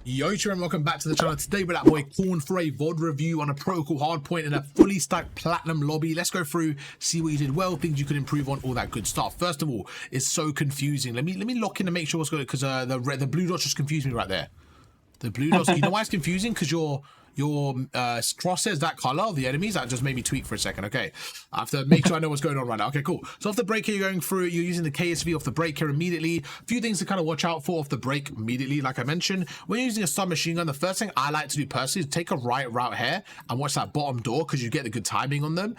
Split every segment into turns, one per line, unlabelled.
Yo, and welcome back to the channel. Today we're that boy Corn for a VOD review on a protocol hardpoint in a fully stacked platinum lobby. Let's go through, see what you did well, things you could improve on, all that good stuff. First of all, it's so confusing. Let me lock in and make sure what's good, because the blue dots just confused me right there. The blue dots, you know why it's confusing? Because your crosshairs that color of the enemies. That just made me tweak for a second. Okay, I have to make sure I know what's going on right now. Okay, cool. So off the break here, you're going through, you're using the KSV off the break here immediately. A few things to kind of watch out for off the break immediately. Like I mentioned, when you're using a submachine gun, the first thing I like to do personally is take a right route here and watch that bottom door, because you get the good timing on them.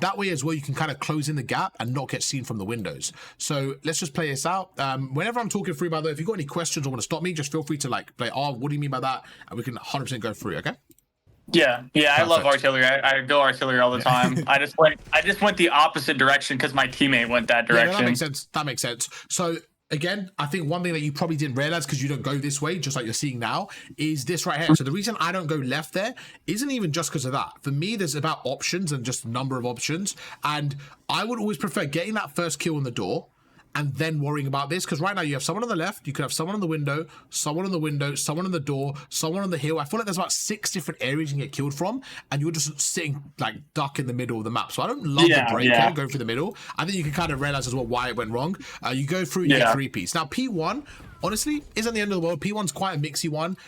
That way as well, you can kind of close in the gap and not get seen from the windows. So let's just play this out. Whenever I'm talking through, by the way, if you've got any questions or want to stop me, just feel free to like play, oh, what do you mean by that? And we can 100% go through, okay?
Yeah, I love artillery. I go artillery all the time. I just went the opposite direction because my teammate went that direction.
Yeah, that makes sense. That makes sense. So again, I think one thing that you probably didn't realize, because you don't go this way, just like you're seeing now, is this right here. So the reason I don't go left there isn't even just because of that. For me, there's about options and just number of options. And I would always prefer getting that first kill on the door and then worrying about this, because right now you have someone on the left, you could have someone on the window, someone on the window, someone on the door, someone on the hill. I feel like there's about 6 different areas you can get killed from, and you're just sitting like duck in the middle of the map. So I don't love the break here, going through the middle. I think you can kind of realize as well why it went wrong. You go through, you get 3-piece. Now P1, honestly, isn't the end of the world. P1's quite a mixy one.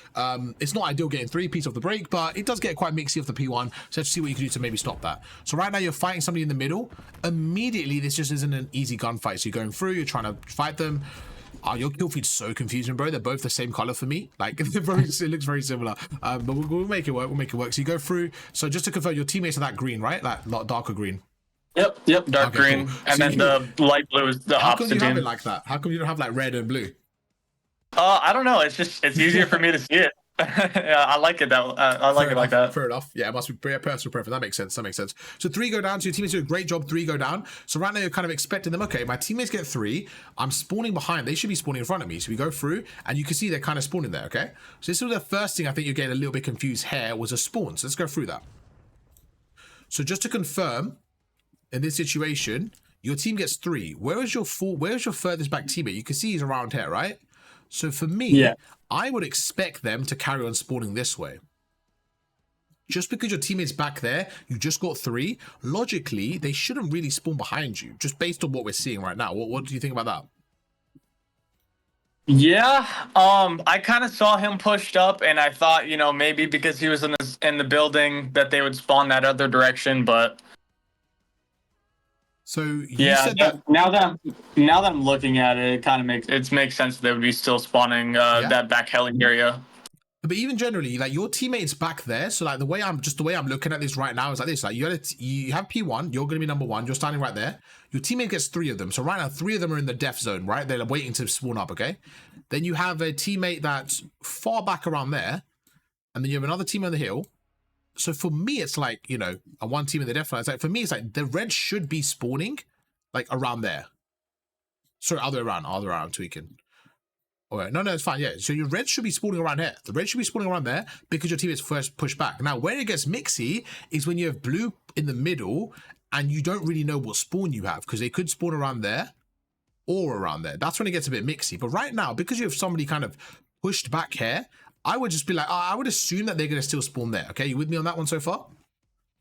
It's not ideal getting 3-piece off the break, but it does get quite mixy off the P1. So let's see what you can do to maybe stop that. So right now you're fighting somebody in the middle. Immediately, this just isn't an easy gunfight. So you're going through, you're trying to fight them. Your kill feed's so confusing, bro. They're both the same color for me. Like, it looks very similar. But we'll make it work. We'll make it work. So you go through. So just to confirm, your teammates are that green, right? Like darker green.
Yep, dark green. Cool. And so then the light blue is the opposite.
How come you have it like that? How come you don't have like red and blue?
I don't know. It's easier for me to see it. Yeah, I like it I like it like that.
Fair enough. Yeah, it must be a personal preference. That makes sense. That makes sense. So 3 go down. So your teammates do a great job. 3 go down. So right now you're kind of expecting them. Okay, my teammates get 3. I'm spawning behind. They should be spawning in front of me. So we go through, and you can see they're kind of spawning there. Okay. So this was the first thing I think you're getting a little bit confused here, was a spawn. So let's go through that. So just to confirm, in this situation, your team gets 3. Where is your furthest back teammate? You can see he's around here, right? So for me, I would expect them to carry on spawning this way. Just because your teammate's back there, you just got 3. Logically, they shouldn't really spawn behind you, just based on what we're seeing right now. What do you think about that?
Yeah, I kind of saw him pushed up, and I thought, maybe because he was in the building that they would spawn that other direction, but.
So you said that
now that I'm looking at it, it kind of makes sense that they would be still spawning that back heli area.
But even generally, like your teammates back there, so like the way I'm looking at this right now is like this. Like you have P1, you're gonna be number 1, you're standing right there. Your teammate gets 3 of them. So right now 3 of them are in the death zone, right? They're waiting to spawn up, okay? Then you have a teammate that's far back around there, and then you have another team on the hill. So for me, it's like, a one team in the death zone. It's like, for me, it's like the red should be spawning like around there. Sorry, other way around, I'm tweaking. All right, no, it's fine, yeah. So your red should be spawning around here. The red should be spawning around there because your team is first pushed back. Now, where it gets mixy is when you have blue in the middle and you don't really know what spawn you have, because they could spawn around there or around there. That's when it gets a bit mixy. But right now, because you have somebody kind of pushed back here, I would just be like, I would assume that they're going to still spawn there. Okay, you with me on that one so far?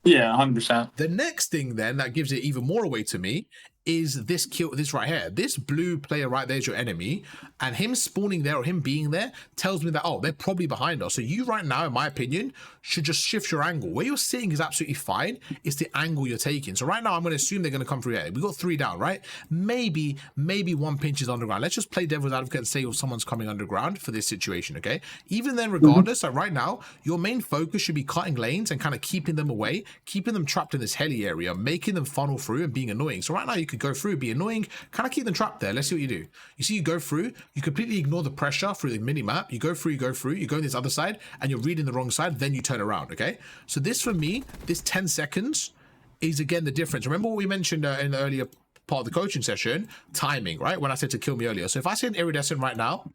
Yeah, 100%.
The next thing then that gives it even more away to me is this right here. This blue player right there is your enemy, and him spawning there or him being there tells me that, oh, they're probably behind us. So you right now, in my opinion, should just shift your angle. Where you're sitting is absolutely fine. It's the angle you're taking. So right now, I'm going to assume they're going to come through here. We got 3 down, right? Maybe 1 pinch is underground. Let's just play devil's advocate and say if someone's coming underground for this situation, okay? Even then, regardless, like right now, your main focus should be cutting lanes and kind of keeping them away, keeping them trapped in this heli area, making them funnel through and being annoying. So right now, you could go through, be annoying, kind of keep them trapped there. Let's see what you do. You see, you go through, you completely ignore the pressure through the minimap. You go through, you go on this other side, and you're reading the wrong side, then you turn around, okay? So this, for me, this 10 seconds is, again, the difference. Remember what we mentioned in the earlier part of the coaching session? Timing, right? When I said to kill me earlier. So if I say an iridescent right now,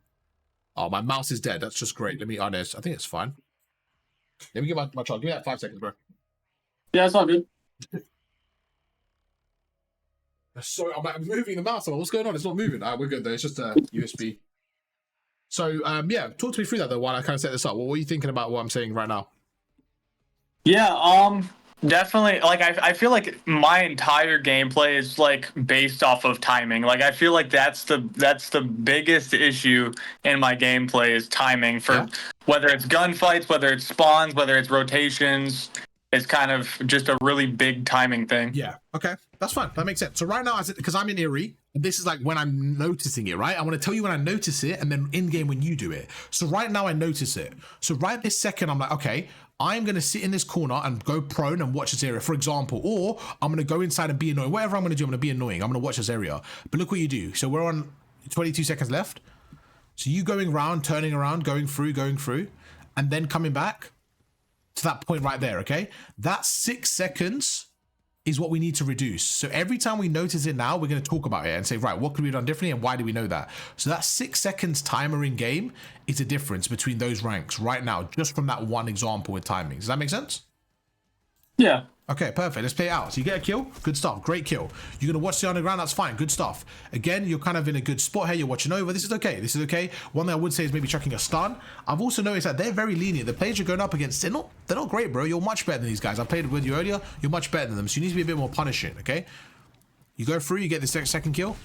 oh, my mouse is dead. That's just great. Let me honest. I think it's fine. Let me give my child. Give me that 5 seconds, bro.
Yeah, it's all good.
Sorry, I'm moving the mouse. What's going on? It's not moving. We're good though. It's just a USB. So yeah, talk to me through that though while I kind of set this up. What were you thinking about what I'm saying right now?
Yeah, definitely. Like, I feel like my entire gameplay is like based off of timing. Like, I feel like that's the biggest issue in my gameplay is timing for whether it's gunfights, whether it's spawns, whether it's rotations. It's kind of just a really big timing thing.
Yeah. Okay. That's fine. That makes sense. So right now, because I'm in Erie, this is like when I'm noticing it, right? I want to tell you when I notice it and then in game when you do it. So right now I notice it. So right this second, I'm like, okay, I'm going to sit in this corner and go prone and watch this area, for example, or I'm going to go inside and be annoying. Whatever I'm going to do, I'm going to be annoying. I'm going to watch this area. But look what you do. So we're on 22 seconds left. So you going around, turning around, going through, and then coming back to that point right there, okay? That 6 seconds is what we need to reduce. So every time we notice it now, we're going to talk about it and say, right, what could we have done differently and why do we know that? So that 6 seconds timer in game is a difference between those ranks right now, just from that one example with timing. Does that make sense?
Yeah.
Okay, perfect. Let's play it out. So you get a kill. Good stuff. Great kill. You're going to watch the underground. That's fine. Good stuff. Again, you're kind of in a good spot here. You're watching over. This is okay. This is okay. One thing I would say is maybe chucking a stun. I've also noticed that they're very lenient. The players you're going up against, they're not great, bro. You're much better than these guys. I played with you earlier. You're much better than them. So you need to be a bit more punishing, okay? You go through, you get the second kill.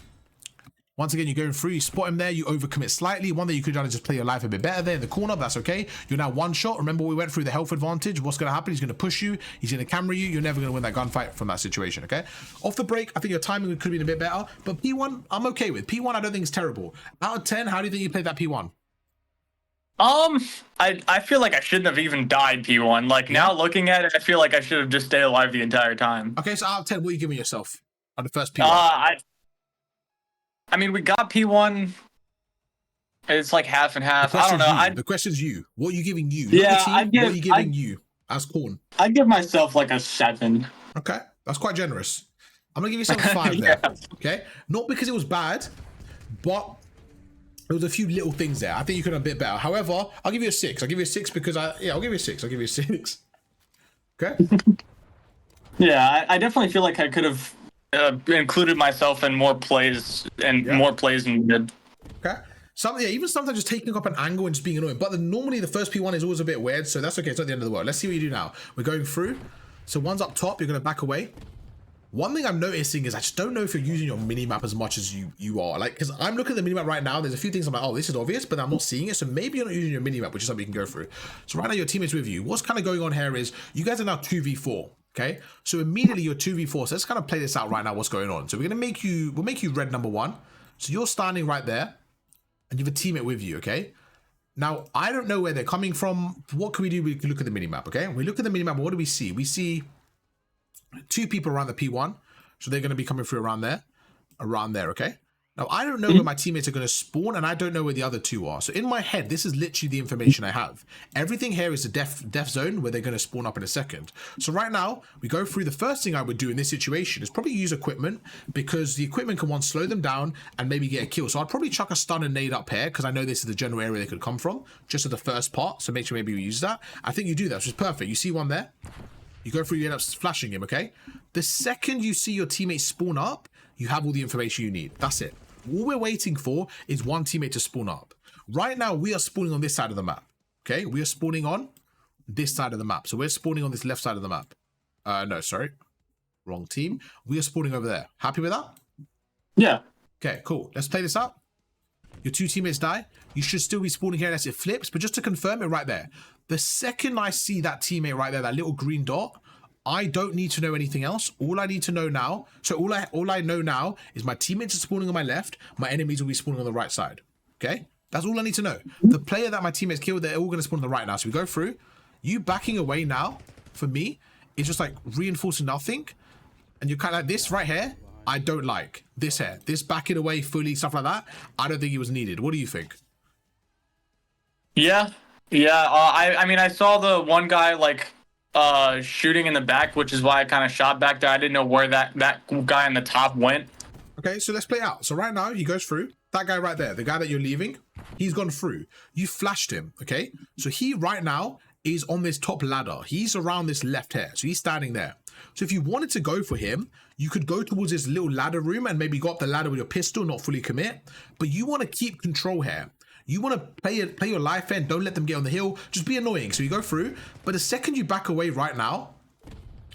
Once again, you're going through, you spot him there, you overcommit slightly. One thing you could have done is just play your life a bit better there in the corner, but that's okay. You're now one shot. Remember, we went through the health advantage. What's going to happen? He's going to push you. He's going to camera you. You're never going to win that gunfight from that situation, okay? Off the break, I think your timing could have been a bit better, but P1, I'm okay with. P1, I don't think it's terrible. Out of 10, how do you think you played that P1?
I feel like I shouldn't have even died P1. Like, now looking at it, I feel like I should have just stayed alive the entire time.
Okay, so out of 10, what are you giving yourself on the first P1?
I mean, we got P1. It's like half and half. I don't know.
The question's you. What are you giving you?
Yeah,
what are you giving you as Corn?
I'd give myself like a 7.
Okay, that's quite generous. I'm gonna give you something 5 there. Okay, not because it was bad, but there was a few little things there. I think you could have done a bit better. However, I'll give you a 6. I'll give you a 6 because I'll give you a 6. I'll give you a 6. Okay.
Yeah, I definitely feel like I could have included myself in more plays more plays than we did.
Okay. Even sometimes just taking up an angle and just being annoying. But normally the first P1 is always a bit weird, so that's okay. It's not the end of the world. Let's see what you do now. We're going through. So one's up top. You're going to back away. One thing I'm noticing is I just don't know if you're using your minimap as much as you are. Like, because I'm looking at the minimap right now. There's a few things I'm like, oh, this is obvious, but I'm not seeing it. So maybe you're not using your minimap, which is something you can go through. So right now your teammate's with you. What's kind of going on here is you guys are now 2v4. Okay, so immediately you're 2v4. So let's kind of play this out right now. What's going on? So we'll make you red number 1. So you're standing right there, and you have a teammate with you. Okay. Now I don't know where they're coming from. What can we do? We can look at the minimap. Okay. We look at the minimap. What do we see? We see 2 people around the P1. So they're going to be coming through around there. Okay. Now, I don't know where my teammates are going to spawn, and I don't know where the other 2 are. So in my head, this is literally the information I have. Everything here is a death zone where they're going to spawn up in a second. So right now, we go through. The first thing I would do in this situation is probably use equipment, because the equipment can, slow them down and maybe get a kill. So I'd probably chuck a stun and nade up here, because I know this is the general area they could come from, just at the first part. So make sure maybe we use that. I think you do that, which is perfect. You see one there? You go through, you end up flashing him, okay? The second you see your teammate spawn up, you have all the information you need. That's it. All we're waiting for is one teammate to spawn up. Right now, we are spawning on this side of the map. Okay, we are spawning on this side of the map. So we're spawning on this left side of the map. No, sorry. Wrong team. We are spawning over there. Happy with that?
Yeah.
Okay, cool. Let's play this out. Your 2 teammates die. You should still be spawning here unless it flips. But just to confirm it right there. The second I see that teammate right there, that little green dot, I don't need to know anything else. All I need to know now, so all I know now is my teammates are spawning on my left, my enemies will be spawning on the right side. Okay? That's all I need to know. The player that my teammates killed, they're all going to spawn on the right now. So we go through. You backing away now, for me, is just like reinforcing nothing. And you're kind of like this right here, I don't like. This here. This backing away fully, stuff like that, I don't think it was needed. What do you think?
Yeah. I mean, I saw the one guy like shooting in the back, which is why I kind of shot back there. I didn't know where that guy on the top went.
Okay, so let's play out. So right now he goes through. That guy right there, the guy that you're leaving, he's gone through. You flashed him, okay? So he right now is on this top ladder. He's around this left here. So he's standing there. So if you wanted to go for him, you could go towards this little ladder room and maybe go up the ladder with your pistol, not fully commit. But you want to keep control here. You want to play your life in. Don't let them get on the hill. Just be annoying. So you go through. But the second you back away right now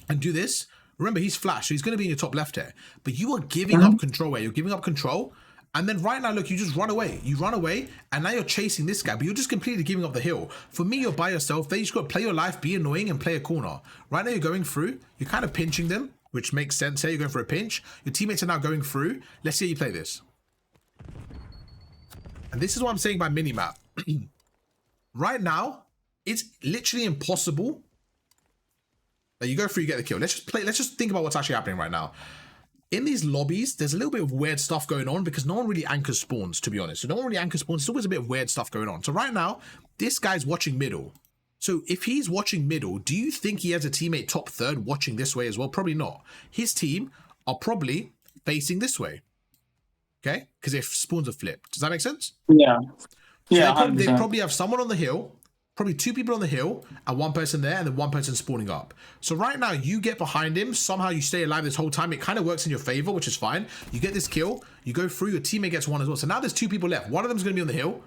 and do this, remember he's flash, so he's going to be in your top left here. But you are giving up control here. You're giving up control. And then right now, look, you just run away. You run away, and now you're chasing this guy, but you're just completely giving up the hill. For me, you're by yourself. There you just got to play your life, be annoying, and play a corner. Right now, you're going through. You're kind of pinching them, which makes sense here. You're going for a pinch. Your teammates are now going through. Let's see how you play this. And this is what I'm saying by minimap. Right now, it's literally impossible that you go through, you get the kill. Let's just think about what's actually happening right now. In these lobbies, there's a little bit of weird stuff going on because no one really anchors spawns, to be honest. So no one really anchors spawns. There's always a bit of weird stuff going on. So right now, this guy's watching middle. So if he's watching middle, do you think he has a teammate top third watching this way as well? Probably not. His team are probably facing this way. Okay? Because if spawns are flipped. Does that make sense?
Yeah.
So
Yeah.
they probably have someone on the hill, probably 2 people on the hill, and 1 person there, and then 1 person spawning up. So right now, you get behind him. Somehow you stay alive this whole time. It kind of works in your favor, which is fine. You get this kill. You go through. Your teammate gets 1 as well. So now there's 2 people left. One of them's going to be on the hill.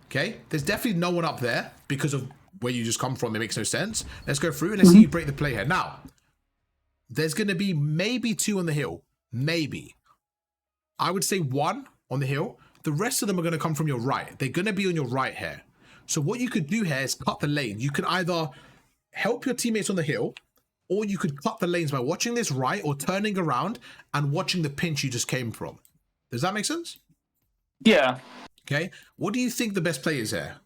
Okay? There's definitely no one up there because of where you just come from. It makes no sense. Let's go through and let's see you break the play here. Now, there's going to be maybe 2 on the hill. Maybe. I would say 1 on the hill. The rest of them are going to come from your right. They're going to be on your right here. So what you could do here is cut the lane. You can either help your teammates on the hill, or you could cut the lanes by watching this right or turning around and watching the pinch you just came from. Does that make sense?
Yeah.
Okay. What do you think the best play is here?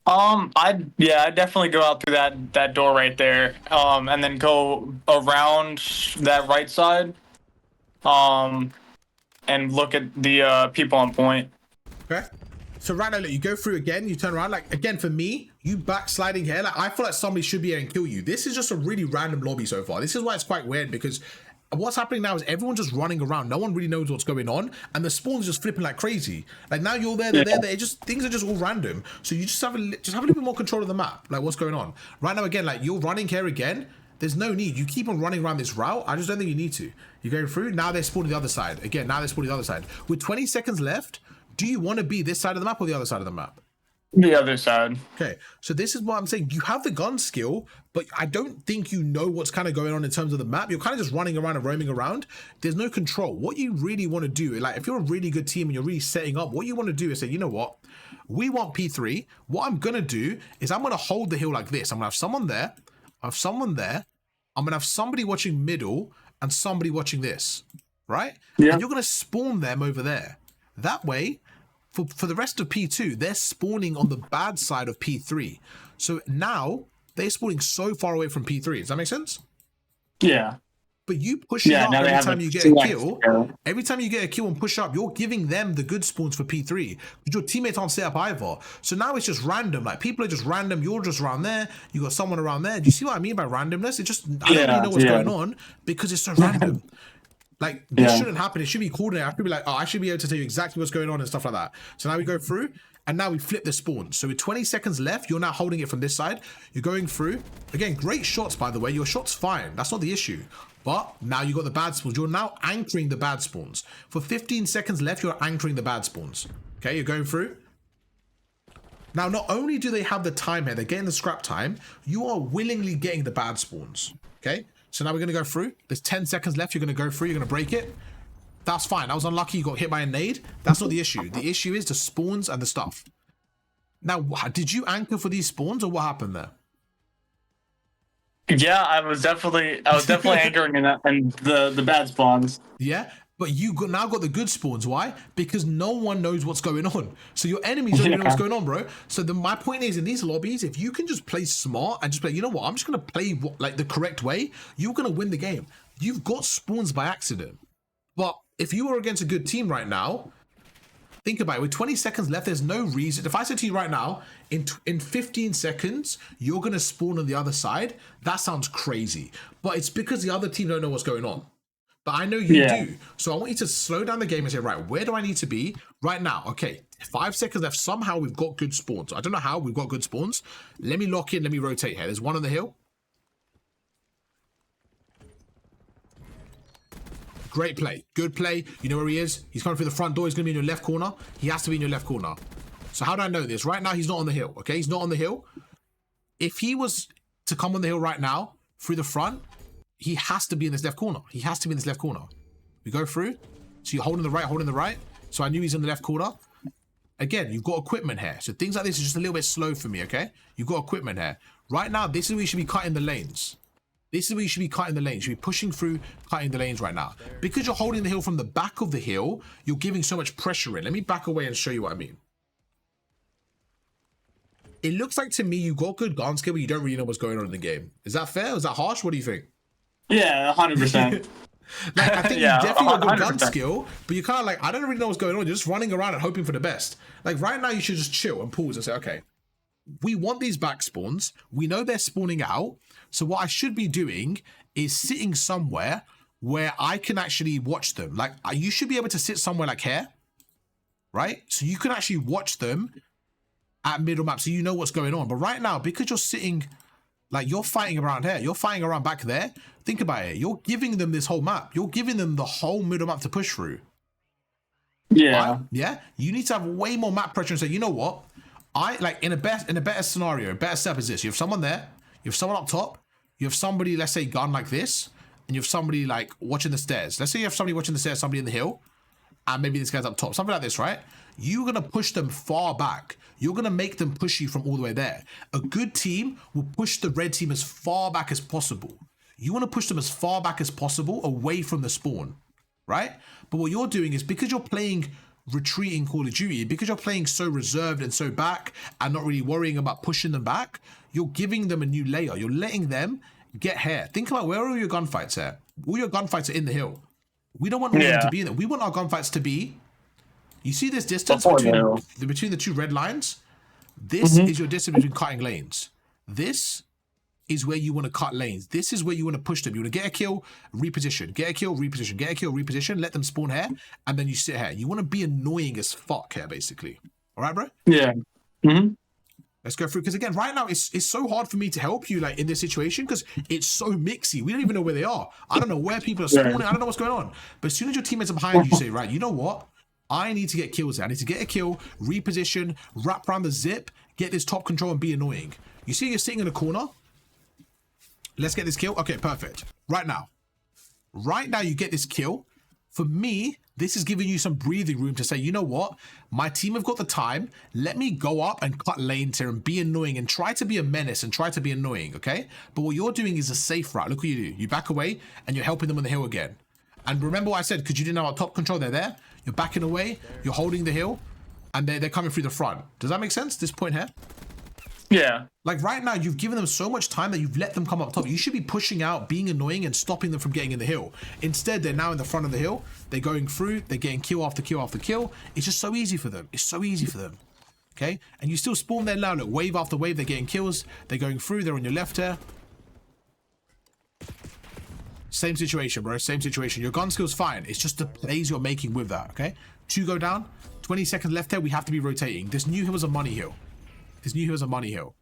I'd definitely go out through that door right there. And then go around that right side. And look at the people on point.
Okay. So right now, look, you go through again, you turn around. Like, again, for me, you backsliding here, like, I feel like somebody should be here and kill you. This is just a really random lobby so far. This is why it's quite weird, because what's happening now is everyone's just running around. No one really knows what's going on, and the spawns just flipping like crazy. Like, now you're there, they're there. It just, things are just all random. So you just have a little bit more control of the map, like what's going on. Right now, again, like, you're running here again. There's no need. You keep on running around this route. I just don't think you need to. You're going through. Now they're spawning the other side. Again, now they're spawning the other side. With 20 seconds left, do you want to be this side of the map or the other side of the map?
The other side.
Okay, so this is what I'm saying. You have the gun skill, but I don't think you know what's kind of going on in terms of the map. You're kind of just running around and roaming around. There's no control. What you really want to do, like if you're a really good team and you're really setting up, what you want to do is say, you know what? We want P3. What I'm going to do is I'm going to hold the hill like this. I'm going to have someone there. I have someone there. I'm going to have somebody watching middle and somebody watching this, right?
Yeah.
And you're going to spawn them over there. That way, for the rest of P2, they're spawning on the bad side of P3. So now they're spawning so far away from P3. Does that make sense?
Yeah.
But you pushing up every time you get a kill, every time you get a kill and push up, you're giving them the good spawns for P3. But your teammates aren't set up either. So now it's just random. Like, people are just random. You're just around there. You got someone around there. Do you see what I mean by randomness? It just, I don't really know what's going on because it's so random. Like, this shouldn't happen. It should be coordinated. I should be like, oh, I should be able to tell you exactly what's going on and stuff like that. So now we go through, and now we flip the spawn. So with 20 seconds left, you're now holding it from this side. You're going through. Again, great shots, by the way. Your shot's fine. That's not the issue. But now you got the bad spawns. You're now anchoring the bad spawns. For 15 seconds left, you're anchoring the bad spawns. Okay, you're going through. Now, not only do they have the time here, they're getting the scrap time, you are willingly getting the bad spawns. Okay? So now we're going to go through. There's 10 seconds left. You're going to go through. You're going to break it. That's fine. That was unlucky. You got hit by a nade. That's not the issue. The issue is the spawns and the stuff. Now, did you anchor for these spawns or what happened there?
Yeah, I was definitely anchoring in that and the bad spawns.
Yeah, but you now got the good spawns. Why? Because no one knows what's going on. So your enemies don't even know what's going on, bro. So my point is, in these lobbies, if you can just play smart and just play, you know what, I'm just gonna play like the correct way, you're gonna win the game. You've got spawns by accident. But if you were against a good team right now, think about it. With 20 seconds left, there's no reason. If I said to you right now, in 15 seconds, you're going to spawn on the other side, that sounds crazy. But it's because the other team don't know what's going on. But I know you do. So I want you to slow down the game and say, right, where do I need to be right now? Okay, 5 seconds left. Somehow we've got good spawns. I don't know how we've got good spawns. Let me lock in. Let me rotate here. There's one on the hill. Great play. Good play. You know where he is? He's coming through the front door. He's going to be in your left corner. He has to be in your left corner. So how do I know this? Right now, he's not on the hill, okay? He's not on the hill. If he was to come on the hill right now, through the front, he has to be in this left corner. He has to be in this left corner. We go through. So you're holding the right. So I knew he's in the left corner. Again, you've got equipment here. So things like this is just a little bit slow for me, okay? You've got equipment here. Right now, this is where you should be cutting the lanes. This is where you should be cutting the lanes. You should be pushing through, cutting the lanes right now. Because you're holding the hill from the back of the hill, you're giving so much pressure in. Let me back away and show you what I mean. It looks like to me you got good gun skill, but you don't really know what's going on in the game. Is that fair? Is that harsh? What do you think?
Yeah, 100%.
Like, I think
Yeah,
you definitely got good gun
100%.
skill, but you're kind of like, I don't really know what's going on. You're just running around and hoping for the best. Like right now, you should just chill and pause and say, okay, we want these back spawns. We know they're spawning out. So what I should be doing is sitting somewhere where I can actually watch them. Like you should be able to sit somewhere like here, right? So you can actually watch them at middle map so you know what's going on. But right now, because you're sitting, like you're fighting around here, you're fighting around back there, think about it. You're giving them this whole map. You're giving them the whole middle map to push through.
Yeah.
Right? Yeah? You need to have way more map pressure and say, you know what? I like in a better scenario, a better step is this. You have someone there, you have someone up top, you have somebody, let's say, gun like this, and you have somebody like watching the stairs. Let's say you have somebody watching the stairs, somebody in the hill, and maybe this guy's up top, something like this, right? You're gonna push them far back. You're gonna make them push you from all the way there. A good team will push the red team as far back as possible. You want to push them as far back as possible away from the spawn, right? But what you're doing is because you're playing retreating Call of Duty, because you're playing so reserved and so back and not really worrying about pushing them back, you're giving them a new layer. You're letting them get here. Think about where are all your gunfights at? All your gunfights are in the hill. We don't want all of them to be in there. We want our gunfights to be, you see this distance between the two red lines? This is your distance between cutting lanes. This is where you want to cut lanes. This is where you want to push them. You want to get a kill, reposition, get a kill, reposition, get a kill, reposition, let them spawn here, and then you sit here. You want to be annoying as fuck here, basically. All right, bro?
Yeah.
Let's go through, because again, right now, it's so hard for me to help you like in this situation because it's so mixy. We don't even know where they are. I don't know where people are spawning. I don't know what's going on. But as soon as your teammates are behind you, you say, right, you know what? I need to get kills here. I need to get a kill, reposition, wrap around the zip, get this top control and be annoying. You see you're sitting in a corner? Let's get this kill. Okay, perfect. Right now you get this kill. For me, this is giving you some breathing room to say, you know what? My team have got the time. Let me go up and cut lanes here and be annoying and try to be a menace and try to be annoying, okay? But what you're doing is a safe route. Look what you do. You back away and you're helping them on the hill again. And remember what I said, because you didn't have top control, they're there. You're backing away, you're holding the hill, and they're coming through the front. Does that make sense, this point here?
Yeah.
Like right now, you've given them so much time that you've let them come up top. You should be pushing out, being annoying, and stopping them from getting in the hill. Instead, they're now in the front of the hill. They're going through. They're getting kill after kill after kill. It's just so easy for them. It's so easy for them. Okay? And you still spawn there now. Look, wave after wave, they're getting kills. They're going through. They're on your left here. Same situation, bro. Same situation. Your gun skill's fine. It's just the plays you're making with that, okay? 2 go down. 20 seconds left here. We have to be rotating. This new hill is a money hill. This new hill is a money hill.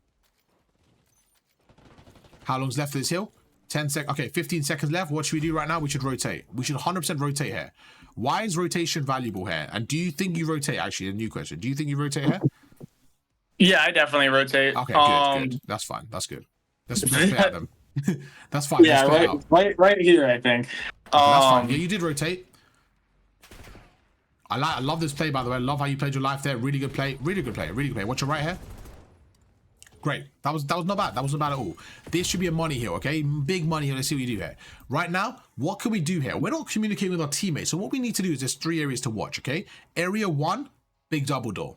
How long's left of this hill? 10 seconds. Okay, 15 seconds left. What should we do right now? We should rotate. We should 100% rotate here. Why is rotation valuable here? And do you think you rotate? Actually, a new question. Do you think you rotate here?
Yeah, I definitely rotate.
Okay, good. That's fine. That's good. Let's play at them. That's fine.
Yeah, right here, I think.
That's fine. Yeah, you did rotate. I love this play, by the way. I love how you played your life there. Really good play. Really good play. Really good play. Watch your right here. Great. That was not bad. That wasn't bad at all. This should be a money hill, okay? Big money hill. Let's see what you do here. Right now, what can we do here? We're not communicating with our teammates. So what we need to do is there's 3 areas to watch, okay? Area 1, big double door.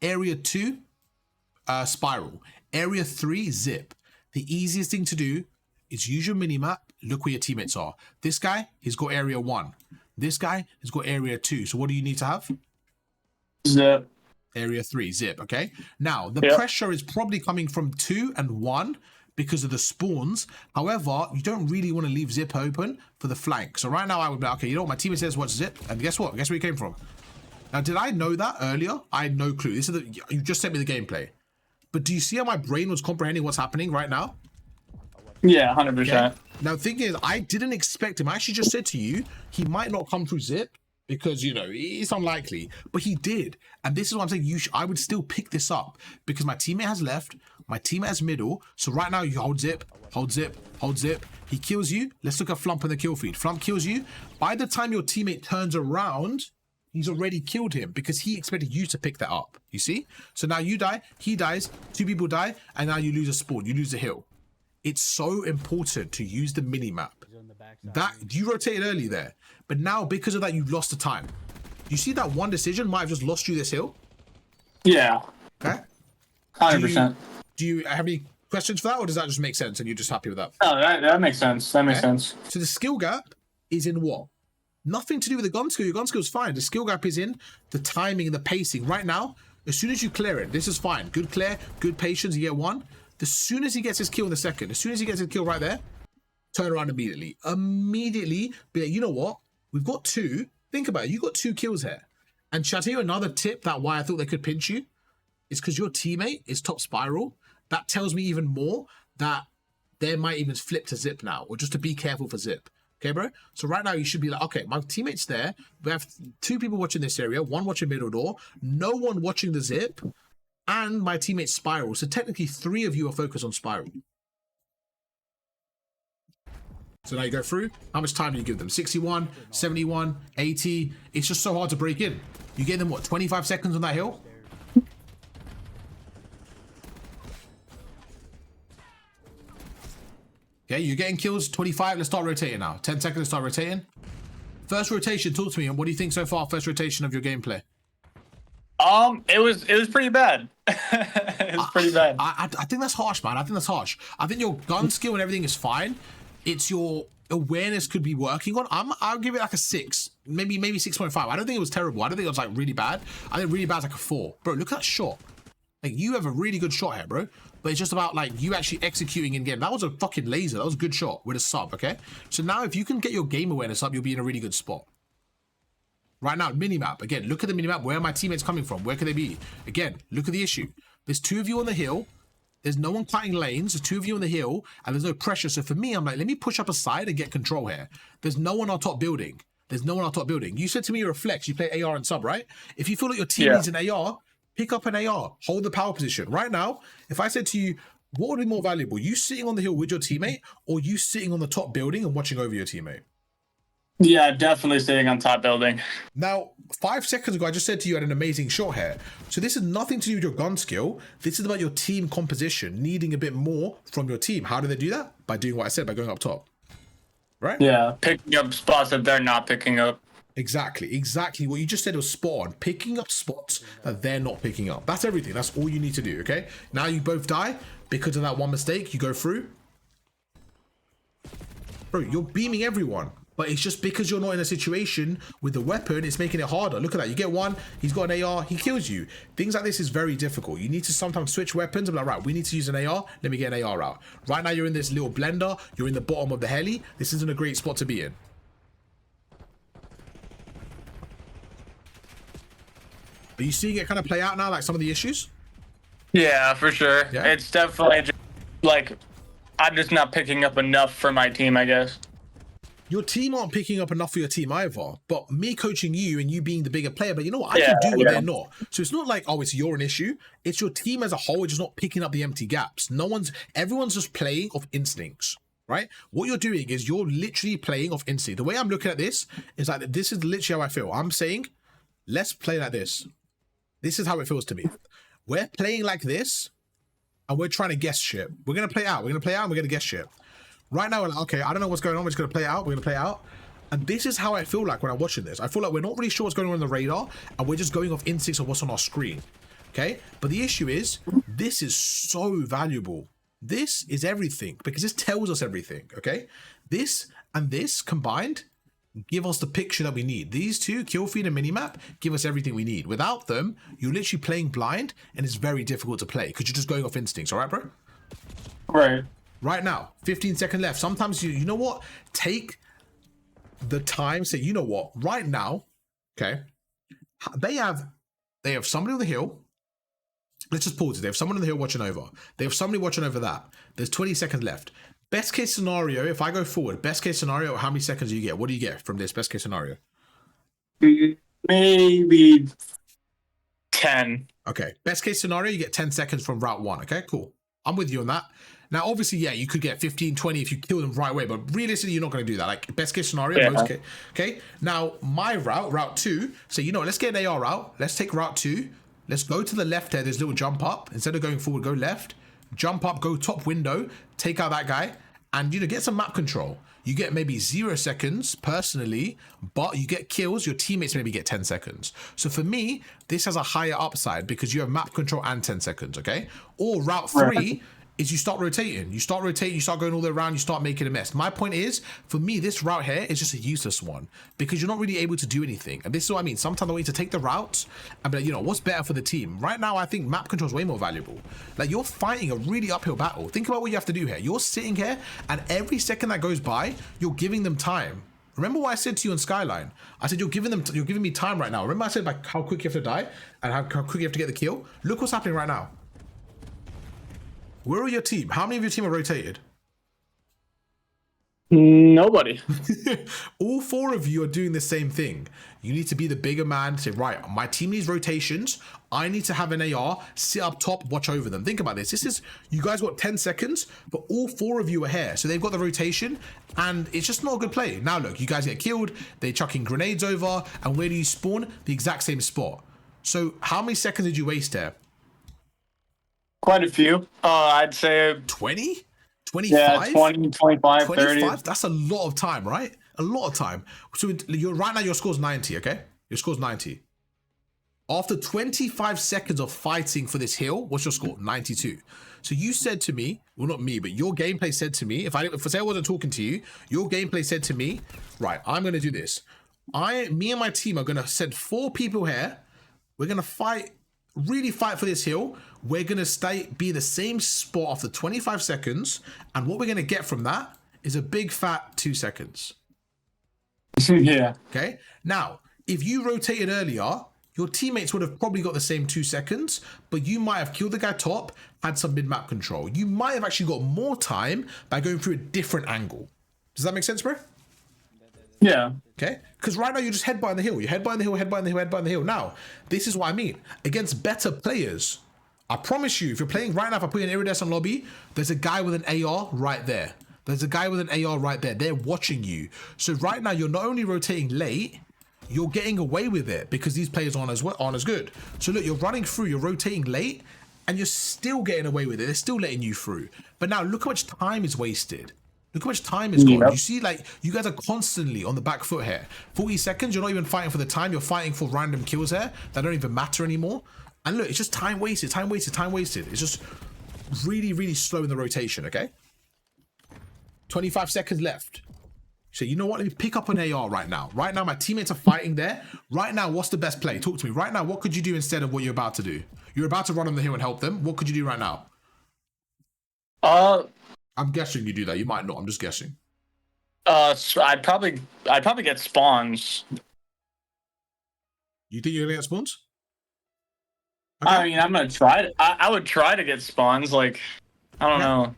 Area 2, spiral. Area 3, zip. The easiest thing to do is use your minimap. Look where your teammates are. This guy, he's got area 1. This guy has got area 2. So what do you need to have?
Zip.
Area 3, zip, okay? Now, the pressure is probably coming from 2 and 1 because of the spawns. However, you don't really want to leave zip open for the flank. So right now, I would be like, okay, you know what? My teammate says watch zip. And guess what? Guess where he came from? Now, did I know that earlier? I had no clue. This is you just sent me the gameplay. But do you see how my brain was comprehending what's happening right now?
Yeah, 100%.
Okay? Now, the thing is, I didn't expect him. I actually just said to you, he might not come through zip because, you know, it's unlikely, but he did. And this is what I'm saying. I would still pick this up because my teammate has left, my teammate has middle. So right now you hold zip, hold zip, hold zip. He kills you. Let's look at Flump in the kill feed. Flump kills you. By the time your teammate turns around, he's already killed him because he expected you to pick that up. You see? So now you die, he dies, 2 people die, and now you lose a spawn, you lose a hill. It's so important to use the mini-map. That you rotated early there, but now because of that, you've lost the time. You see that one decision might have just lost you this hill?
Yeah.
Okay.
100%.
Do you have any questions for that, or does that just make sense and you're just happy with that?
No, that makes sense. That makes sense.
So the skill gap is in what? Nothing to do with the gun skill. Your gun skill is fine. The skill gap is in the timing and the pacing. Right now, as soon as you clear it, this is fine. Good clear, good patience, you get one. As soon as he gets his kill in the second, as soon as he gets his kill right there, turn around immediately. Immediately be like, you know what? We've got 2. Think about it. You got 2 kills here. And shall I tell you another tip that why I thought they could pinch you? It's because your teammate is top spiral. That tells me even more that they might even flip to zip now, or just to be careful for zip. Okay, bro? So right now you should be like, okay, my teammate's there. We have 2 people watching this area, 1 watching middle door, no one watching the zip, and my teammate's spiral. So technically 3 of you are focused on spiral. So now you go through. How much time do you give them? 61, 71, 80. It's just so hard to break in. You get them, what, 25 seconds on that hill? Okay, you're getting kills, 25. Let's start rotating now. 10 seconds, let's start rotating. First rotation, talk to me. And what do you think so far, first rotation of your gameplay?
It was pretty bad. It was pretty bad.
I think that's harsh, man. I think that's harsh. I think your gun skill and everything is fine. It's your awareness could be working on. I'll give it like a 6, maybe 6.5. I don't think it was terrible. I don't think it was like really bad. I think really bad is like a 4. Bro, look at that shot. Like, you have a really good shot here, bro. But it's just about like you actually executing in game. That was a fucking laser. That was a good shot with a sub, okay? So now if you can get your game awareness up, you'll be in a really good spot. Right now, minimap. Again, look at the minimap. Where are my teammates coming from? Where could they be? Again, look at the issue. There's 2 of you on the hill. There's no one cutting lanes. There's 2 of you on the hill, and there's no pressure. So for me, I'm like, let me push up a side and get control here. There's no one on top building. There's no one on top building. You said to me you're a flex. You play AR and sub, right? If you feel like your team needs an AR, pick up an AR. Hold the power position. Right now, if I said to you, what would be more valuable? You sitting on the hill with your teammate, or you sitting on the top building and watching over your teammate?
Yeah, definitely sitting on top building.
Now, 5 seconds ago, I just said to you you had an amazing shot here. So this is nothing to do with your gun skill. This is about your team composition, needing a bit more from your team. How do they do that? By doing what I said, by going up top. Right?
Yeah, picking up spots that they're not picking up.
Exactly. What you just said was spot on. Picking up spots that they're not picking up. That's everything. That's all you need to do, okay? Now you both die because of that one mistake. You go through. Bro, you're beaming everyone. But it's just because you're not in a situation with the weapon, it's making it harder. Look at that. You get one, he's got an AR, he kills you. Things like this is very difficult. You need to sometimes switch weapons. I'm like, right, we need to use an AR. Let me get an AR out. Right now, you're in this little blender. You're in the bottom of the heli. This isn't a great spot to be in. Are you seeing it kind of play out now, like some of the issues?
Yeah, for sure.
Yeah?
It's definitely just, like, I'm just not picking up enough for my team, I guess.
Your team aren't picking up enough for your team either, but me coaching you and you being the bigger player, but you know what? I can do what they're not. So it's not like, oh, it's you're an issue. It's your team as a whole just not picking up the empty gaps. Everyone's just playing off instincts, right? What you're doing is you're literally playing off instinct. The way I'm looking at this is like, this is literally how I feel. I'm saying, let's play like this. This is how it feels to me. We're playing like this and we're trying to guess shit. We're going to play out. We're going to play out and we're going to guess shit. Right now, we're like, okay, I don't know what's going on. We're just going to play out. We're going to play out. And this is how I feel like when I'm watching this. I feel like we're not really sure what's going on the radar and we're just going off instincts of what's on our screen. Okay? But the issue is, this is so valuable. This is everything because this tells us everything. Okay? This and this combined give us the picture that we need. These two, kill feed and minimap, give us everything we need. Without them, you're literally playing blind and it's very difficult to play because you're just going off instincts. All right, bro?
Right.
Right now, 15 seconds left. Sometimes you know what? Take the time, say, you know what? Right now, okay, they have somebody on the hill. Let's just pause it. They have someone on the hill watching over. They have somebody watching over that. There's 20 seconds left. Best case scenario, if I go forward, best case scenario, how many seconds do you get? What do you get from this best case scenario?
Maybe 10.
Okay, best case scenario, you get 10 seconds from route 1. Okay, cool. I'm with you on that. Now, obviously, yeah, you could get 15, 20 if you kill them right away, but realistically, you're not going to do that. Like, best case scenario,
Yeah.
most case. Okay, now, my route 2, so, you know, let's get an AR route. Let's take route 2. Let's go to the left there. There's a little jump up. Instead of going forward, go left. Jump up, go top window, take out that guy, and, you know, get some map control. You get maybe 0 seconds personally, but you get kills. Your teammates maybe get 10 seconds. So for me, this has a higher upside because you have map control and 10 seconds, okay? Or route 3 is you start rotating. You start going all the way around, you start making a mess. My point is, for me, this route here is just a useless one because you're not really able to do anything. And this is what I mean. Sometimes I want you to take the routes and be like, you know, what's better for the team? Right now, I think map control is way more valuable. Like, you're fighting a really uphill battle. Think about what you have to do here. You're sitting here, and every second that goes by, you're giving them time. Remember what I said to you on Skyline? I said, you're giving me time right now. Remember I said, like, how quick you have to die and how quick you have to get the kill? Look what's happening right now. Where are your team? How many of your team are rotated?
Nobody.
All 4 of you are doing the same thing. You need to be the bigger man. Say, right, my team needs rotations. I need to have an AR, sit up top, watch over them. Think about this. This is, you guys got 10 seconds, but all 4 of you are here. So they've got the rotation, and it's just not a good play. Now look, you guys get killed. They're chucking grenades over, and where do you spawn? The exact same spot. So how many seconds did you waste there?
Quite a few. I'd say
20? 25?
Yeah, 20, 25, 30.
That's a lot of time, right? A lot of time. So right now your score's 90, okay? Your score's 90. After 25 seconds of fighting for this hill, what's your score? 92. So you said to me, well, not me, but your gameplay said to me, if I say I wasn't talking to you, your gameplay said to me, right, I'm going to do this. Me and my team are going to send 4 people here. We're going to fight, really fight for this hill. We're going to be the same spot after 25 seconds. And what we're going to get from that is a big fat 2 seconds.
Yeah.
Okay. Now, if you rotated earlier, your teammates would have probably got the same 2 seconds, but you might have killed the guy top, had some mid-map control. You might have actually got more time by going through a different angle. Does that make sense, bro?
Yeah.
Okay, because right now you're just headbutting the hill. You're headbutting the hill, headbutting the hill, headbutting the hill. Now, this is what I mean. Against better players, I promise you, if you're playing right now, if I put you in iridescent lobby, there's a guy with an AR right there. There's a guy with an AR right there. They're watching you. So right now, you're not only rotating late, you're getting away with it because these players aren't as good. So look, you're running through, you're rotating late, and you're still getting away with it. They're still letting you through. But now look how much time is wasted. Look how much time is gone.
Yep.
You see, like, you guys are constantly on the back foot here. 40 seconds, you're not even fighting for the time. You're fighting for random kills here that don't even matter anymore. And look, it's just time wasted, time wasted, time wasted. It's just really, really slow in the rotation, okay? 25 seconds left. So you know what? Let me pick up an AR right now. Right now, my teammates are fighting there. Right now, what's the best play? Talk to me. Right now, what could you do instead of what you're about to do? You're about to run on the hill and help them. What could you do right now? I'm guessing you do that. You might not. I'm just guessing.
So I'd probably get spawns.
You think you're gonna get spawns? Okay.
I mean, I'm gonna try to. I would try to get spawns. Like, I don't know.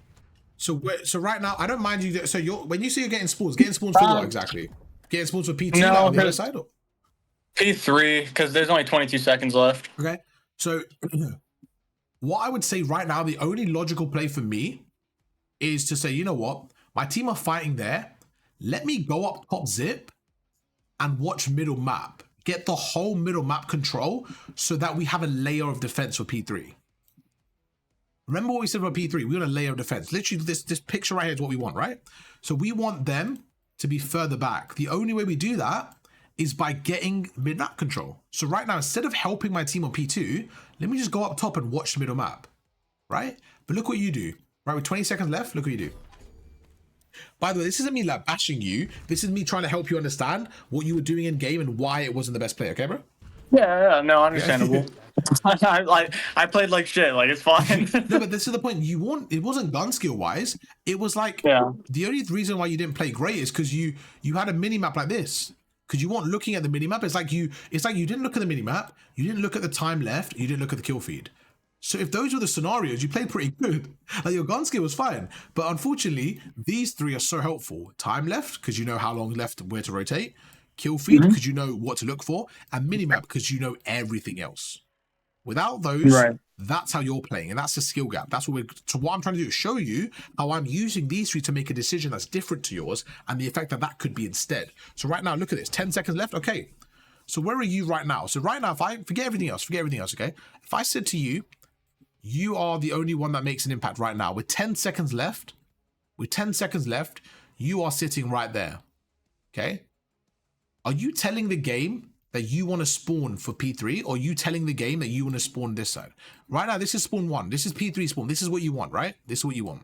So right now, I don't mind you. So when you say you're getting spawns for what exactly? Getting spawns for P2
no,
on the other side? Or?
P3, because there's only 22 seconds left.
Okay. So what I would say right now, the only logical play for me is to say, you know what? My team are fighting there. Let me go up top zip and watch middle map. Get the whole middle map control so that we have a layer of defense for P3. Remember what we said about P3? We want a layer of defense. Literally, this picture right here is what we want, right? So we want them to be further back. The only way we do that is by getting mid-map control. So right now, instead of helping my team on P2, let me just go up top and watch the middle map, right? But look what you do. Right, with 20 seconds left, look what you do. By the way, this isn't me like bashing you. This is me trying to help you understand what you were doing in game and why it wasn't the best play, okay, bro?
Yeah, no, understandable. I played like shit. Like, it's fine.
No, but this is the point. It wasn't gun skill wise. It was like the only reason why you didn't play great is because you had a mini map like this. Because you weren't looking at the mini map. It's like you didn't look at the mini map. You didn't look at the time left. You didn't look at the kill feed. So if those were the scenarios, you played pretty good. Like your gun skill was fine. But unfortunately, these three are so helpful. Time left, because you know how long left where to rotate. Kill feed, because you know what to look for. And minimap, because you know everything else. Without those, that's how you're playing. And that's the skill gap. That's what I'm trying to do is show you how I'm using these three to make a decision that's different to yours and the effect that that could be instead. So right now, look at this. 10 seconds left. Okay. So where are you right now? So right now, if I forget everything else, okay? If I said to you, you are the only one that makes an impact right now. With 10 seconds left, you are sitting right there. Okay? Are you telling the game that you want to spawn for P3, or are you telling the game that you want to spawn this side? Right now, this is spawn 1. This is P3 spawn. This is what you want, right? This is what you want.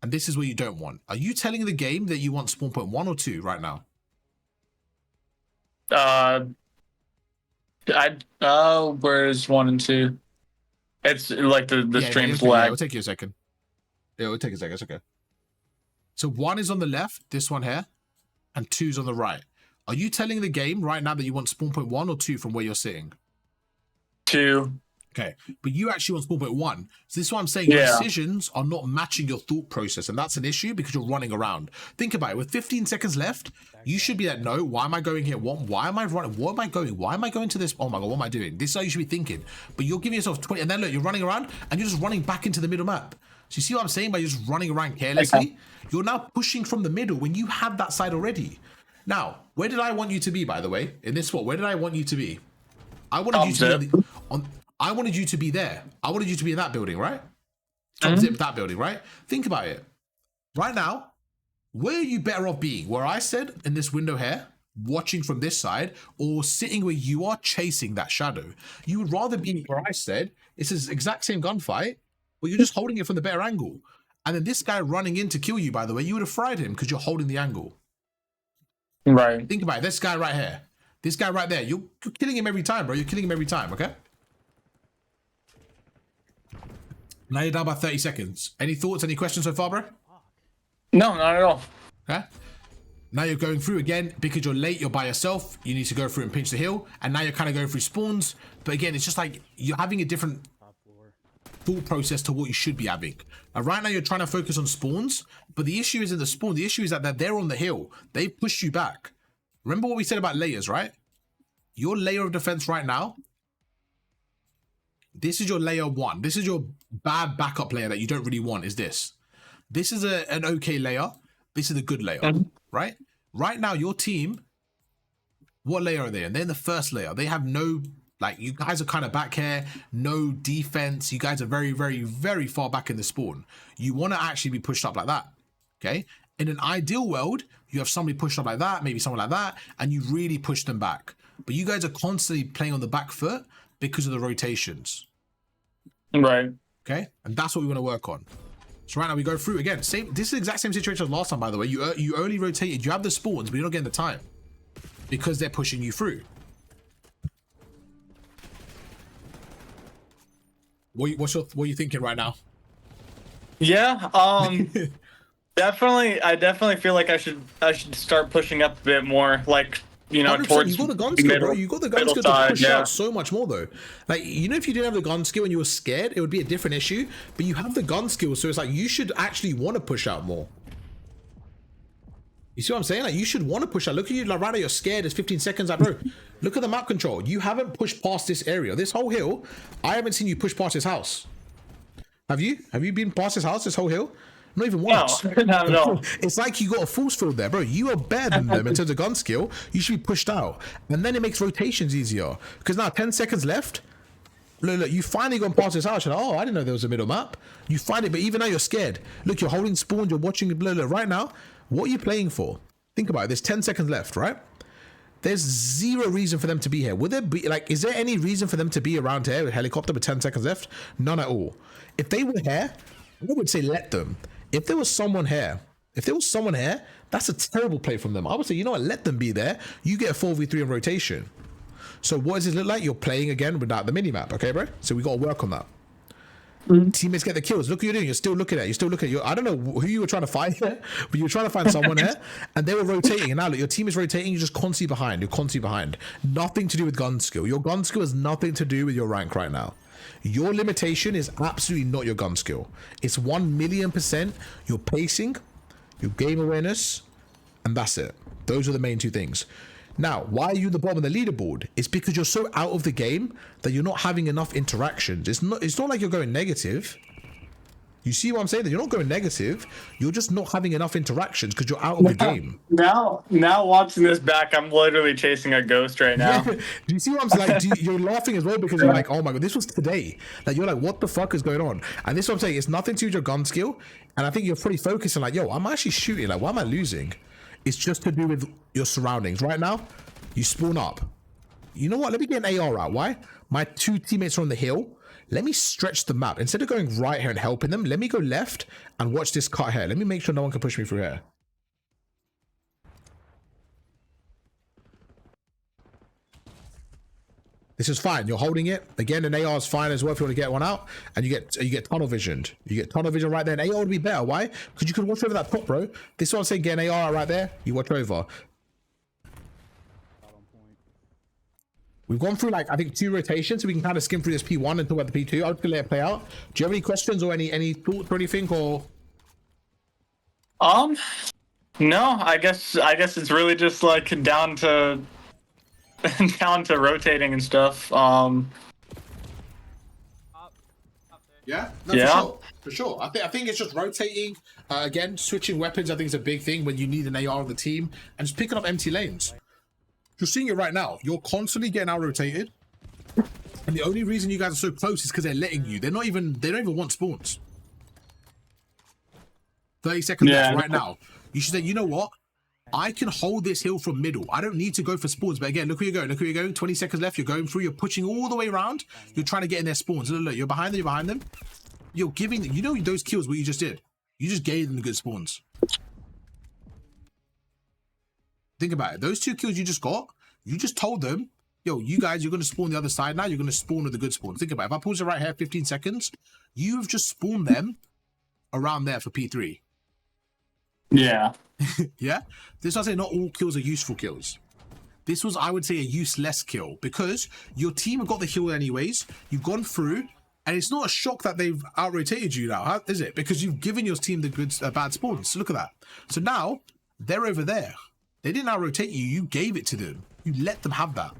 And this is what you don't want. Are you telling the game that you want spawn point 1 or 2 right now?
Where's 1 and 2? It's like the stream's lag.
It'll take you a second. It'll take a second. It's okay. So 1 is on the left, this one here, and 2's on the right. Are you telling the game right now that you want spawn point 1 or 2 from where you're sitting?
2.
Okay, but you actually want spawn point 1. So this is what I'm saying. Your decisions are not matching your thought process, and that's an issue because you're running around. Think about it. With 15 seconds left, you should be like, no, why am I going here? Why am I running? What am I going? Why am I going to this? Oh my God, what am I doing? This is how you should be thinking. But you're giving yourself 20, and then look, you're running around, and you're just running back into the middle map. So you see what I'm saying? By just running around carelessly, you're now pushing from the middle when you had that side already. Now, where did I want you to be, by the way? In this spot, where did I want you to be? I wanted you to be I wanted you to be there. I wanted you to be in that building, right? Top zip that building, right? Think about it. Right now, where are you better off being? Where I said in this window here, watching from this side, or sitting where you are chasing that shadow? You would rather be where I said, it's the exact same gunfight, but you're just holding it from the better angle. And then this guy running in to kill you, by the way, you would have fried him because you're holding the angle.
Right.
Think about it. This guy right here. This guy right there. You're killing him every time, bro. You're killing him every time, okay? Now you're down by 30 seconds. Any thoughts, any questions so far, bro?
No, not at all.
Okay. Now you're going through again because you're late, you're by yourself. You need to go through and pinch the hill. And now you're kind of going through spawns. But again, it's just like you're having a different thought process to what you should be having. Now, right now you're trying to focus on spawns, but the issue isn't the spawn. The issue is that they're on the hill. They pushed you back. Remember what we said about layers, right? Your layer of defense right now, this is your layer 1. This is your bad backup layer that you don't really want, is this. This is an okay layer. This is a good layer, right? Right now, your team, what layer are they in? They're in the first layer. They have no, like, you guys are kind of back here, no defense. You guys are very, very, very far back in the spawn. You want to actually be pushed up like that, okay? In an ideal world, you have somebody pushed up like that, maybe someone like that, and you really push them back. But you guys are constantly playing on the back foot because of the rotations.
Right.
Okay? And that's what we want to work on. So right now we go through again. Same. This is the exact same situation as last time, by the way. You only rotated. You have the spawns, but you're not getting the time because they're pushing you through. What are you thinking right now?
Yeah. Definitely. I definitely feel like I should start pushing up a bit more. Like, you know, towards
you got the gun skill, bro. You got the gun skill to push out so much more, though. Like, you know, if you didn't have the gun skill and you were scared, it would be a different issue. But you have the gun skill, so it's like you should actually want to push out more. You see what I'm saying? Like, you should want to push out. Look at you, like, right now you're scared. It's 15 seconds. Like, bro, look at the map control. You haven't pushed past this area. This whole hill, I haven't seen you push past this house. Have you? Have you been past this house, this whole hill? Not even once.
No.
It's like you got a force field there, bro. You are better than them in terms of gun skill. You should be pushed out. And then it makes rotations easier. Because now 10 seconds left. Look, you finally gone past this house. You're like, oh, I didn't know there was a middle map. You find it, but even now you're scared. Look, you're holding spawn, you're watching it. Look, right now, what are you playing for? Think about it. There's 10 seconds left, right? There's zero reason for them to be here. Would there be, like, is there any reason for them to be around here with helicopter with 10 seconds left? None at all. If they were here, I would say let them. If there was someone here, that's a terrible play from them. I would say, you know what, let them be there. You get a 4v3 in rotation. So what does it look like? You're playing again without the minimap, okay, bro? So we got to work on that. Teammates get the kills. Look what you're doing. You're still looking at it. I don't know who you were trying to find here, but you were trying to find someone here, and they were rotating. And now look, your team is rotating. You're just constantly behind. Nothing to do with gun skill. Your gun skill has nothing to do with your rank right now. Your limitation is absolutely not your gun skill. It's 1,000,000% your pacing, your game awareness, and that's it. Those are the main two things. Now, why are you the bottom of the leaderboard? It's because you're so out of the game that you're not having enough interactions. It's not like you're going negative. You see what I'm saying? That you're not going negative. You're just not having enough interactions because you're out of the game.
Now watching this back, I'm literally chasing a ghost right now.
Yeah. Do you see what I'm saying? Like, you're laughing as well because you're like, oh my god, this was today. Like, you're like, what the fuck is going on? And this is what I'm saying. It's nothing to do with your gun skill. And I think you're pretty focused on like, yo, I'm actually shooting. Like, why am I losing? It's just to do with your surroundings. Right now, you spawn up. You know what? Let me get an AR out. Why? My two teammates are on the hill. Let me stretch the map. Instead of going right here and helping them, let me go left and watch this cut here. Let me make sure no one can push me through here. This is fine. You're holding it. Again, an AR is fine as well if you want to get one out. And you get tunnel visioned. You get tunnel vision right there. An AR would be better. Why? Because you can watch over that top, bro. This is what I'm saying. Get an AR right there. You watch over. We've gone through like I think 2 rotations, so we can kind of skim through this P1 and talk about the P2. I'll just let it play out. Do you have any questions or any thoughts or anything? Or
no, I guess it's really just like down to rotating and stuff.
yeah, no,
Yeah.
for sure. I think it's just rotating. Again, switching weapons. I think is a big thing when you need an AR on the team, and just picking up empty lanes. You're seeing it right now. You're constantly getting out rotated, and the only reason you guys are so close is because they're letting you. They don't even want spawns. 30 seconds left right now. You should say, you know what? I can hold this hill from middle. I don't need to go for spawns. But again, look where you're going. Look where you're going. 20 seconds left. You're going through. You're pushing all the way around. You're trying to get in their spawns. Look, you're behind them. You're behind them. You're giving them. You know those kills. What you just did. You just gave them the good spawns. Think about it. Those 2 kills you just got, you just told them, yo, you guys, you're going to spawn the other side now. You're going to spawn with the good spawns. Think about it. If I pause it right here, 15 seconds, you've just spawned them around there for P3.
Yeah.
Yeah? This is why I say not all kills are useful kills. This was, I would say, a useless kill because your team have got the hill anyways. You've gone through, and it's not a shock that they've out-rotated you now, is it? Because you've given your team the good, bad spawns. Look at that. So now, they're over there. They didn't out-rotate you. You gave it to them. You let them have that.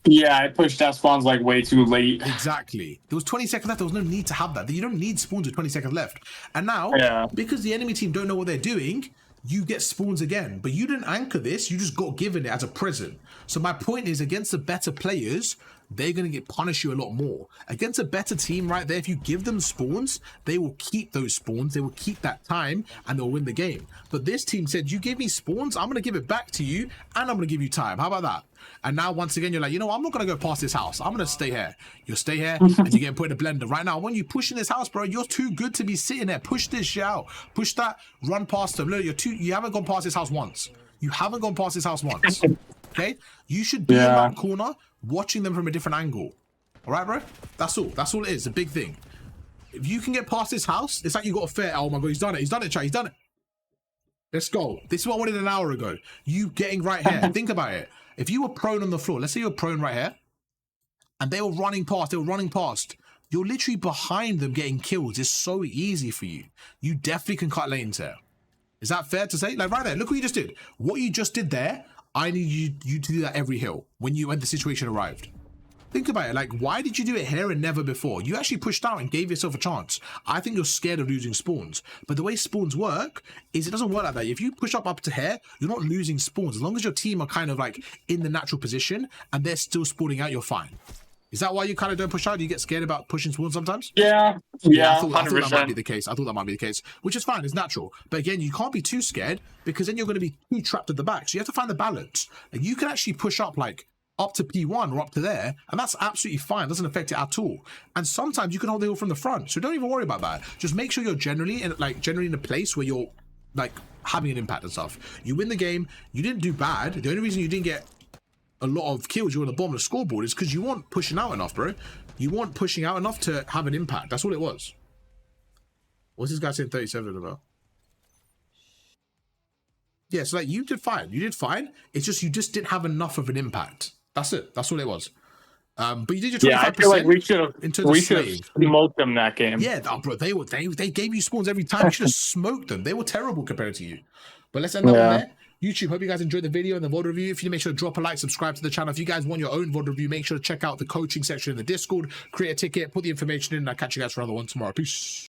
Yeah, I pushed that spawns like way too late.
Exactly. There was 20 seconds left. There was no need to have that. You don't need spawns with 20 seconds left. And now, because the enemy team don't know what they're doing, you get spawns again. But you didn't anchor this. You just got given it as a present. So my point is, against the better players, they're going to punish you a lot more. Against a better team right there, if you give them spawns, they will keep those spawns. They will keep that time, and they'll win the game. But this team said, you gave me spawns, I'm going to give it back to you, and I'm going to give you time. How about that? And now, once again, you're like, you know, I'm not going to go past this house. I'm going to stay here. You'll stay here, and you're getting put in a blender. Right now, when you push in this house, bro, you're too good to be sitting there. Push this shit out. Push that. Run past them. Look, you haven't gone past this house once. You haven't gone past this house once. Okay? You should be in that corner, watching them from a different angle. All right, bro? That's all. That's all it is. A big thing. If you can get past this house, it's like you got a fair. Oh my god, he's done it. He's done it, Chad. He's done it. Let's go. This is what I wanted an hour ago. You getting right here. Think about it. If you were prone on the floor, let's say you're prone right here, and they were running past. You're literally behind them getting kills. It's so easy for you. You definitely can cut lanes here. Is that fair to say? Like right there. Look what you just did. What you just did there. I need you to do that every hill when the situation arrived. Think about it. Like, why did you do it here and never before? You actually pushed out and gave yourself a chance. I think you're scared of losing spawns. But the way spawns work is it doesn't work like that. If you push up to here, you're not losing spawns. As long as your team are kind of like in the natural position and they're still spawning out, you're fine. Is that why you kind of don't push out? Do you get scared about pushing spawns sometimes?
Yeah,
I thought that might be the case. I thought that might be the case, which is fine. It's natural. But again, you can't be too scared because then you're going to be too trapped at the back. So you have to find the balance. Like, you can actually push up like up to P1 or up to there, and that's absolutely fine. It doesn't affect it at all. And sometimes you can hold the hill from the front. So don't even worry about that. Just make sure you're generally in a place where you're like having an impact and stuff. You win the game. You didn't do bad. The only reason you didn't get a lot of kills, you're on the bottom of the scoreboard, is because you weren't pushing out enough, bro. You weren't pushing out enough to have an impact. That's all it was. What's this guy saying 37 about? Yeah, so like you did fine. You did fine. It's just you just didn't have enough of an impact. That's it. That's all it was. But you did your 25%
Yeah, I feel like
into the
we should have
slave.
smoked them that game.
Yeah, bro, they gave you spawns every time. You should have smoked them. They were terrible compared to you. But let's end that one there. YouTube, hope you guys enjoyed the video and the VOD review. If you make sure to drop a like, subscribe to the channel. If you guys want your own VOD review, make sure to check out the coaching section in the Discord, create a ticket, put the information in, and I'll catch you guys for another one tomorrow. Peace.